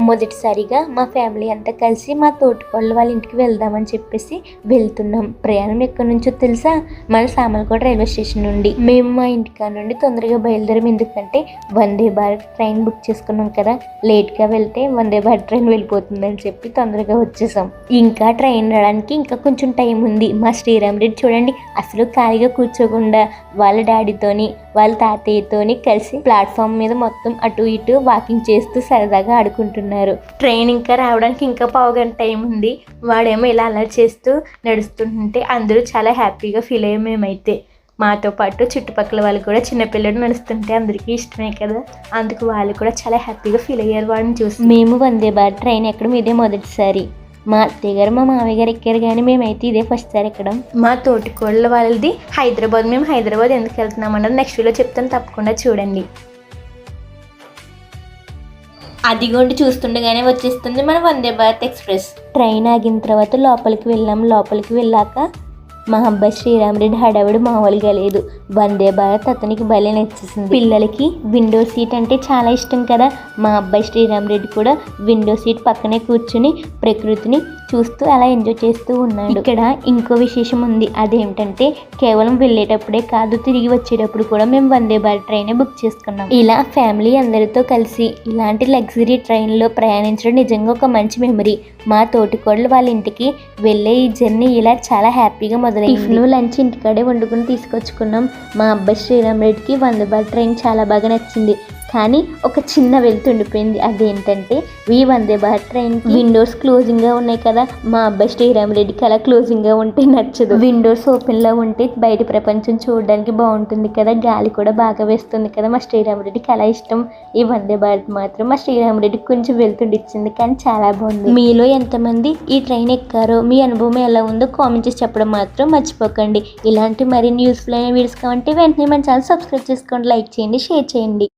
మొదటిసారిగా మా ఫ్యామిలీ అంతా కలిసి మా తోటికోళ్ళ వాళ్ళ ఇంటికి వెళ్దామని చెప్పేసి వెళ్తున్నాం. ప్రయాణం ఎక్కడి నుంచో తెలుసా? మన సామర్లకోట రైల్వే స్టేషన్ నుండి. మేము మా ఇంటికా నుండి తొందరగా బయలుదేరాం. ఎందుకంటే వందే భారత్ ట్రైన్ బుక్ చేసుకున్నాం కదా, లేట్గా వెళ్తే వందే భారత్ ట్రైన్ వెళ్ళిపోతుందని చెప్పి తొందరగా వచ్చేసాం. ఇంకా ట్రైన్ రావడానికి ఇంకా కొంచెం టైం ఉంది. మా శ్రీరామ్ రెడ్డి చూడండి, అసలు ఖాళీగా కూర్చోకుండా వాళ్ళ డాడీతోని వాళ్ళ తాతయ్యతోని కలిసి ప్లాట్ఫామ్ మీద మొత్తం అటు ఇటు వాకింగ్ చేస్తూ సరదాగా ఆడుకుంటున్నారు. ట్రైన్ ఇంకా రావడానికి ఇంకా పావుగంట టైం ఉంది. వాడేమో ఇలా అలా చేస్తూ నడుస్తుంటే అందరూ చాలా హ్యాపీగా ఫీల్ అయ్యాం. మేమైతే మాతో పాటు చుట్టుపక్కల వాళ్ళు కూడా చిన్నపిల్లడు నడుస్తుంటే అందరికీ ఇష్టమే కదా, అందుకు వాళ్ళు కూడా చాలా హ్యాపీగా ఫీల్ అయ్యారు వాడిని చూసి. మేము వందే భారత్ ట్రైన్ ఎక్కడం ఇదే మొదటిసారి. మా అత్తయ్య గారు మా మామయ్య గారు ఎక్కారు, కానీ మేమైతే ఇదే ఫస్ట్ సారి ఎక్కడం. మా తోటికోళ్ళ వాళ్ళది హైదరాబాద్. మేము హైదరాబాద్ ఎందుకు వెళ్తున్నామన్నది నెక్స్ట్ వీడియో చెప్తాను, తప్పకుండా చూడండి. అదిగోండి చూస్తుండగానే వచ్చేస్తుంది మన వందే భారత్ ఎక్స్ప్రెస్. ట్రైన్ ఆగిన తర్వాత లోపలికి వెళ్ళాం. లోపలికి వెళ్ళాక మా అబ్బాయి శ్రీరామ్ రెడ్డి హడావిడి మామూలుగా లేదు. వందే భారత్ అతనికి భలే నచ్చేసింది. పిల్లలకి విండో సీట్ అంటే చాలా ఇష్టం కదా, మా అబ్బాయి శ్రీరామ్ రెడ్డి కూడా విండో సీట్ పక్కనే కూర్చుని ప్రకృతిని చూస్తూ అలా ఎంజాయ్ చేస్తూ ఉన్నాడు. ఇక్కడ ఇంకో విశేషం ఉంది. అదేమిటంటే కేవలం వెళ్ళేటప్పుడే కాదు, తిరిగి వచ్చేటప్పుడు కూడా మేము వందే భారత్ ట్రైనే బుక్ చేసుకున్నాం. ఇలా ఫ్యామిలీ అందరితో కలిసి ఇలాంటి లగ్జరీ ట్రైన్లో ప్రయాణించడం నిజంగా ఒక మంచి మెమరీ. మా తోటికోడలు వాళ్ళ ఇంటికి వెళ్ళే ఈ జర్నీ ఇలా చాలా హ్యాపీగా మొదలైంది. టిఫిన్ లంచ్ ఇంటికాడే వండుకుని తీసుకొచ్చుకున్నాం. మా అబ్బాయి శ్రీరామ్ రెడ్డికి వందే భారత్ ట్రైన్ చాలా బాగా నచ్చింది. కానీ ఒక చిన్న వెళ్తుండిపోయింది. అదేంటంటే ఈ వందే భారత్ ట్రైన్ విండోస్ క్లోజింగ్గా ఉన్నాయి కదా, మా అబ్బాయి శ్రీరామ్ రెడ్డికి అలా క్లోజింగ్గా ఉంటే నచ్చదు. విండోస్ ఓపెన్లో ఉంటే బయట ప్రపంచం చూడడానికి బాగుంటుంది కదా, గాలి కూడా బాగా వేస్తుంది కదా, మా శ్రీరామ్ రెడ్డికి అలా ఇష్టం. ఈ వందే భారత్ మాత్రం మా శ్రీరామ్ రెడ్డికి కొంచెం వెళ్తుండిచ్చింది, కానీ చాలా బాగుంది. మీలో ఎంతమంది ఈ ట్రైన్ ఎక్కారో, మీ అనుభవం ఎలా ఉందో కామెంట్ చేసి చెప్పడం మాత్రం మర్చిపోకండి. ఇలాంటి మరిన్ని యూస్ఫుల్ అయిన వీడియోస్ కావాలంటే వెంటనే మన ఛానల్ సబ్స్క్రైబ్ చేసుకోండి, లైక్ చేయండి, షేర్ చేయండి.